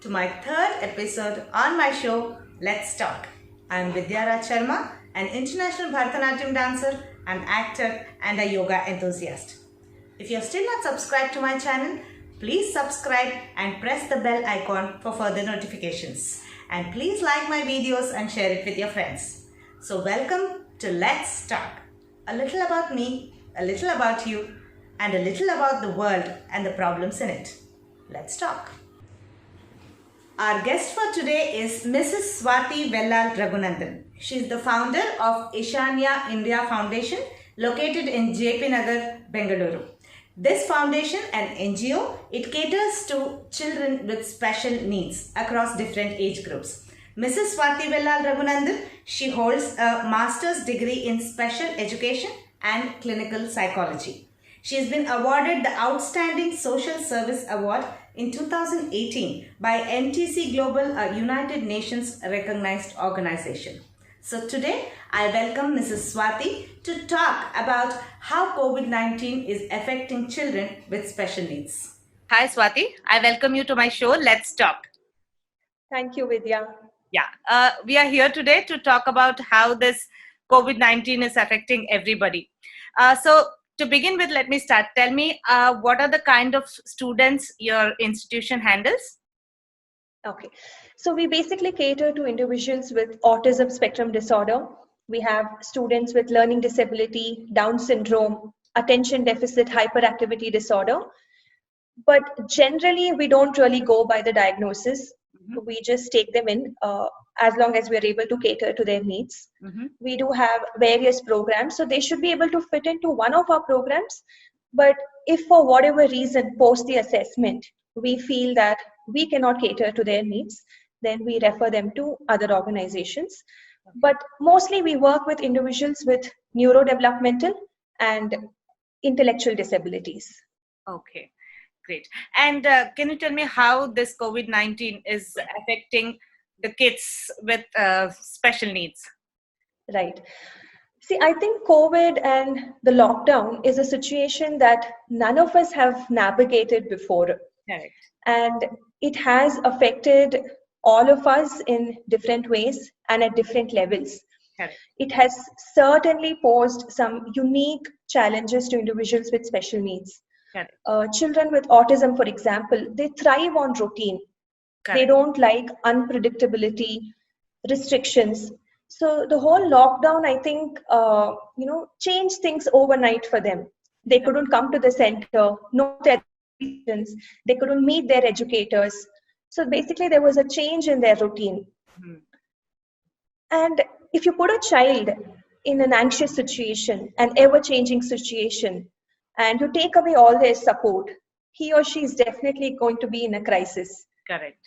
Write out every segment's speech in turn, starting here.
to my third episode on my show, Let's Talk. I'm Vidya Raj Sharma, an international Bharatanatyam dancer, an actor, and a yoga enthusiast. If you're still not subscribed to my channel, please subscribe and press the bell icon for further notifications. And please like my videos and share it with your friends. So welcome to Let's Talk. A little about me, a little about you, and a little about the world and the problems in it. Let's talk. Our guest for today is Mrs. Swathi Vellal Raghunandan. She is the founder of Ishanya Foundation located in Jp Nagar, Bangalore. This foundation, an NGO, it caters to children with special needs across different age groups. Mrs. Swathi Vellal Raghunandan, she holds a master's degree in special education and clinical psychology. She has been awarded the Outstanding Social Service Award in 2018 by NTC Global, a United Nations recognized organization. So today, I welcome Mrs. Swathi to talk about how COVID-19 is affecting children with special needs. Hi Swathi, I welcome you to my show, Let's Talk. Thank you, Vidya. Yeah, we are here today to talk about how this COVID-19 is affecting everybody. So to begin with, let me start. Tell me, what are the kind of students your institution handles? Okay, so we basically cater to individuals with autism spectrum disorder. We have students with learning disability, Down syndrome, attention deficit hyperactivity disorder. But generally, we don't really go by the diagnosis. We just take them in as long as we are able to cater to their needs. We do have various programs, so they should be able to fit into one of our programs. But if for whatever reason, post the assessment, we feel that we cannot cater to their needs, then we refer them to other organizations. But mostly we work with individuals with neurodevelopmental and intellectual disabilities. Okay. Great. And can you tell me how this COVID-19 is affecting the kids with special needs? Right. See, I think COVID and the lockdown is a situation that none of us have navigated before. Correct. And it has affected all of us in different ways and at different levels. Correct. It has certainly posed some unique challenges to individuals with special needs. Children with autism, for example, they thrive on routine. Correct. They don't like unpredictability, restrictions. So the whole lockdown, I think, changed things overnight for them. They couldn't come to the center, no therapists, they couldn't meet their educators. So basically, there was a change in their routine. And if you put a child in an anxious situation, an ever-changing situation, and you take away all their support, he or she is definitely going to be in a crisis. Correct.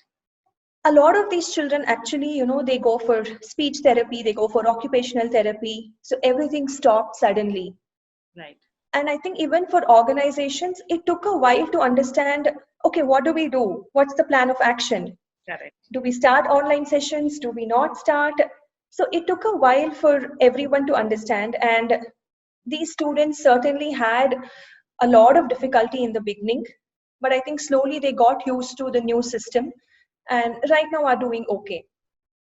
A lot of these children actually, they go for speech therapy, they go for occupational therapy. So everything stopped suddenly. Right. And I think even for organizations, it took a while to understand, okay, what do we do? What's the plan of action? Correct. Do we start online sessions? Do we not start? So it took a while for everyone to understand. And these students certainly had a lot of difficulty in the beginning, but I think slowly they got used to the new system and right now are doing okay.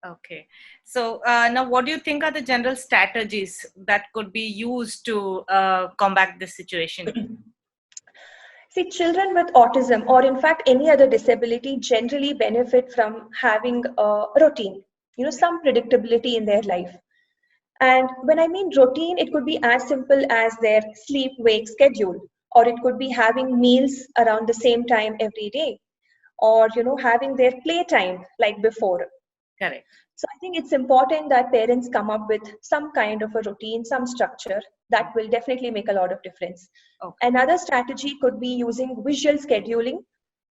Okay. So now what do you think are the general strategies that could be used to combat this situation? See, children with autism or in fact any other disability generally benefit from having a routine, some predictability in their life. And when I mean routine, it could be as simple as their sleep-wake schedule, or it could be having meals around the same time every day, or having their playtime like before. Correct. So I think it's important that parents come up with some kind of a routine, some structure that will definitely make a lot of difference. Okay. Another strategy could be using visual scheduling,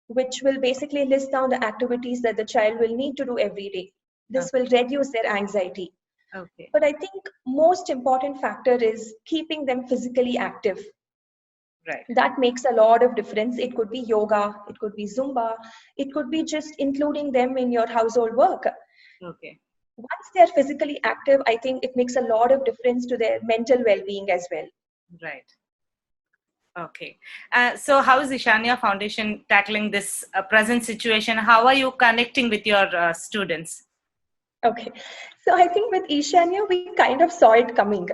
which will basically list down the activities that the child will need to do every day. This will reduce their anxiety. Okay. But I think most important factor is keeping them physically active. Right. That makes a lot of difference. It could be yoga, it could be Zumba, it could be just including them in your household work. Okay. Once they're physically active, I think it makes a lot of difference to their mental well-being as well. Right. Okay. So how is Ishanya Foundation tackling this present situation? How are you connecting with your students? Okay. So I think with Ishanya, we kind of saw it coming.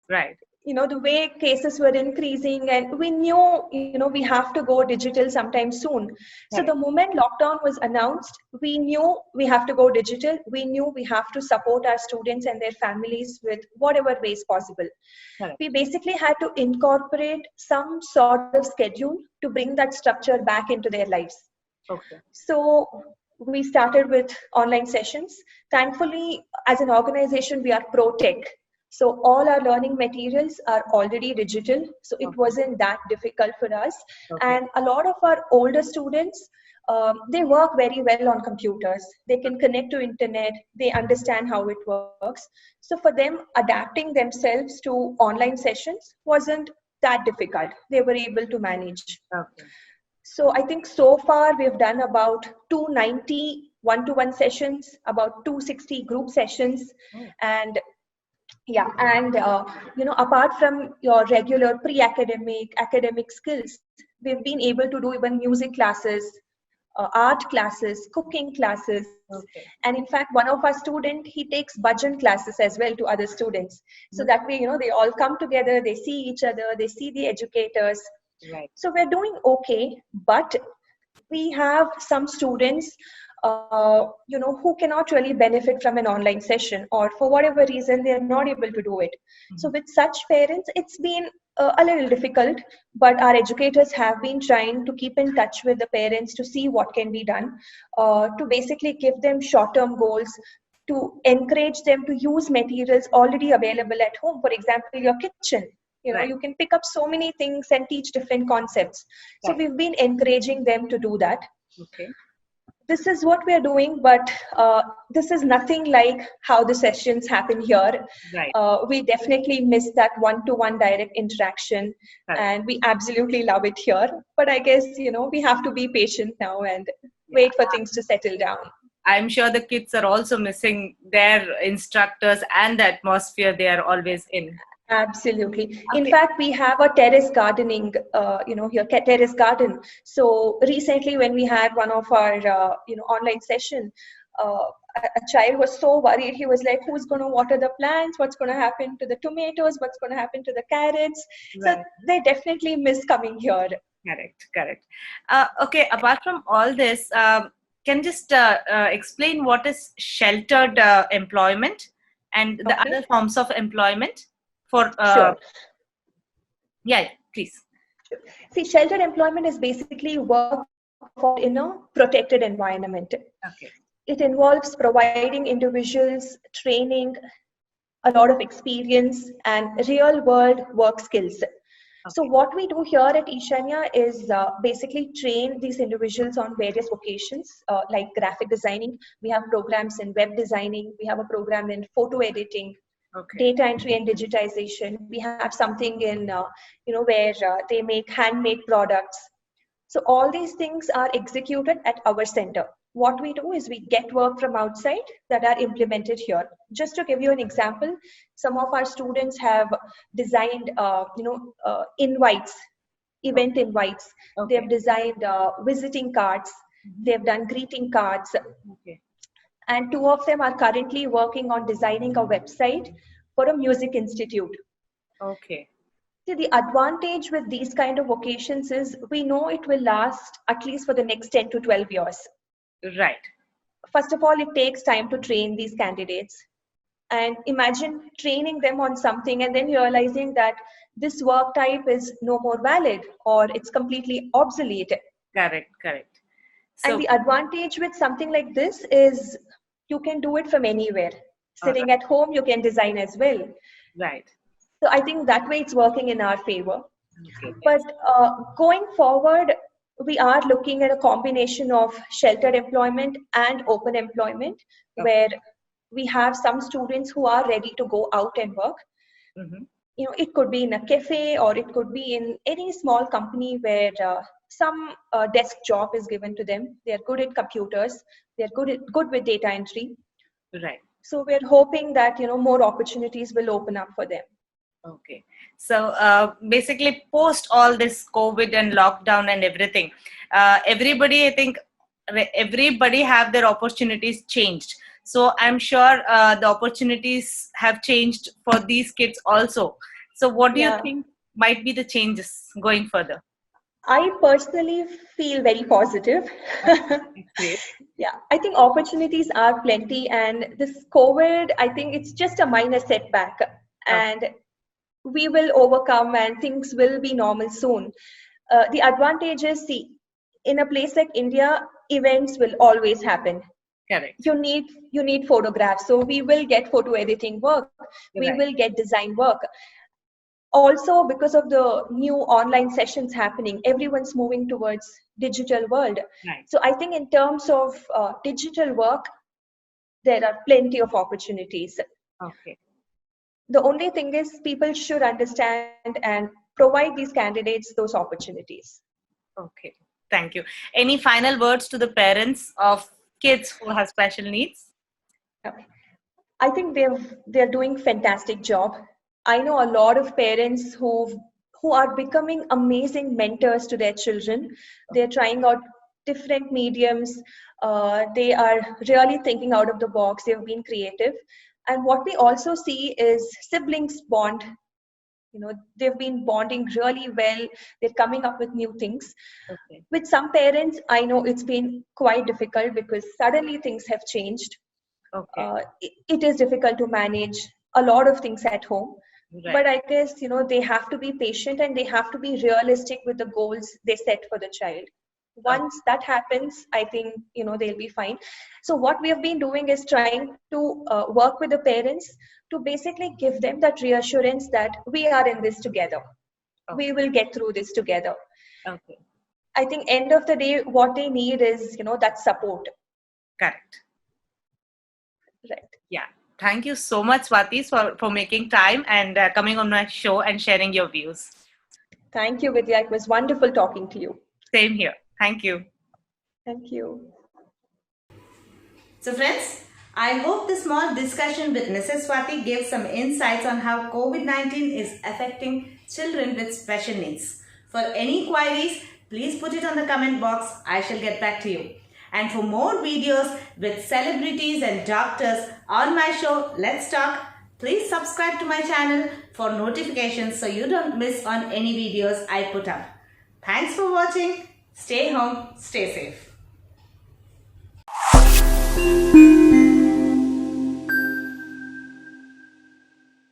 Right. The way cases were increasing, and we knew, we have to go digital sometime soon. So the Correct. moment lockdown was announced, we knew we have to go digital. We knew we have to support our students and their families with whatever ways possible. Correct. We basically had to incorporate some sort of schedule to bring that structure back into their lives. Okay. So we started with online sessions. Thankfully, as an organization, we are pro tech. So all our learning materials are already digital. So it Okay. wasn't that difficult for us. Okay. And a lot of our older students, they work very well on computers. They can connect to internet. They understand how it works. So for them, adapting themselves to online sessions wasn't that difficult. They were able to manage. Okay. So I think so far we've done about 290 one-to-one sessions, about 260 group sessions, Oh. and yeah, and apart from your regular pre-academic, academic skills, we've been able to do even music classes, art classes, cooking classes, Okay. and in fact, one of our student, he takes bhajan classes as well to other students. So that way, they all come together, they see each other, they see the educators. Right. So we're doing okay, but we have some students who cannot really benefit from an online session, or for whatever reason they're not able to do it. So with such parents, it's been a little difficult, but our educators have been trying to keep in touch with the parents to see what can be done, to basically give them short-term goals, to encourage them to use materials already available at home. For example, your kitchen, Right. you can pick up so many things and teach different concepts. So Right. we've been encouraging them to do that. Okay. This is what we're doing, but this is nothing like how the sessions happen here. Right. We definitely miss that one-to-one direct interaction, Correct. and we absolutely love it here. But I guess, we have to be patient now and Yeah. wait for things to settle down. I'm sure the kids are also missing their instructors and the atmosphere they are always in. Absolutely. In Okay. fact, we have a terrace gardening, here, terrace garden. So recently when we had one of our, online session, a child was so worried. He was like, who's going to water the plants? What's going to happen to the tomatoes? What's going to happen to the carrots? So Right. they definitely miss coming here. Correct. Correct. Okay. Apart from all this, can you just explain what is sheltered employment and the Okay, other forms of employment for? sure. Yeah. Please. See, sheltered employment is basically work performed in a protected environment. Okay. It involves providing individuals training, a lot of experience, and real world work skills. So Okay. what we do here at Ishanya is basically train these individuals on various vocations, like graphic designing. We have programs in web designing. We have a program in photo editing, Okay. data entry and digitization. We have something in, where they make handmade products. So all these things are executed at our center. What we do is we get work from outside that are implemented here. Just to give you an example, some of our students have designed, invites, event invites. They Okay. have designed visiting cards. They have done greeting cards. Okay. And two of them are currently working on designing a website for a music institute. Okay. See, the advantage with these kind of vocations is we know it will last at least for the next 10 to 12 years. Right. First of all, it takes time to train these candidates. And imagine training them on something and then realizing that this work type is no more valid or it's completely obsolete. Correct. Correct. And So, the advantage with something like this is you can do it from anywhere. Sitting right. at home, you can design as well. Right. So I think that way it's working in our favor. Okay. But Yes. going forward, we are looking at a combination of sheltered employment and open employment, Okay. where we have some students who are ready to go out and work. Mm-hmm. It could be in a cafe or it could be in any small company where some desk job is given to them. They're good at computers. They're good with data entry. Right. So we're hoping that more opportunities will open up for them. Okay. So basically, post all this COVID and lockdown and everything, everybody, I think, everybody have their opportunities changed. So I'm sure the opportunities have changed for these kids also. So what do you Yeah. think might be the changes going further? I personally feel very positive. It's great. Yeah, I think opportunities are plenty, and this COVID, I think it's just a minor setback, Oh, and we will overcome and things will be normal soon. The advantage is, see, in a place like India, events will always happen. correct. You need photographs, so we will get photo editing work, we Right. will get design work. Also, because of the new online sessions happening, everyone's moving towards digital world. Right. So I think in terms of digital work, there are plenty of opportunities. Okay. The only thing is people should understand and provide these candidates those opportunities. Okay. Thank you. Any final words to the parents of kids who have special needs? Okay. I think they're doing fantastic job. I know a lot of parents who are becoming amazing mentors to their children. They're trying out different mediums. They are really thinking out of the box. They've been creative. And what we also see is siblings bond. They've been bonding really well. They're coming up with new things. Okay. With some parents, I know it's been quite difficult because suddenly things have changed. Okay. It is difficult to manage a lot of things at home, Right. but I guess they have to be patient and they have to be realistic with the goals they set for the child. Oh, Once that happens, I think they'll be fine. So what we have been doing is trying to work with the parents to basically give them that reassurance that we are in this together, we okay. will get through this together. Okay. I think end of the day what they need is that support. Correct. Right. Yeah. Thank you so much, Swati, for making time and coming on my show and sharing your views. Thank you, Vidya. It was wonderful talking to you. Same here. Thank you. Thank you. So, friends, I hope the small discussion with Mrs. Swati gave some insights on how COVID-19 is affecting children with special needs. For any queries, please put it on the comment box. I shall get back to you. And for more videos with celebrities and doctors on my show, Let's Talk, please subscribe to my channel for notifications so you don't miss on any videos I put up. Thanks for watching. Stay home, stay safe.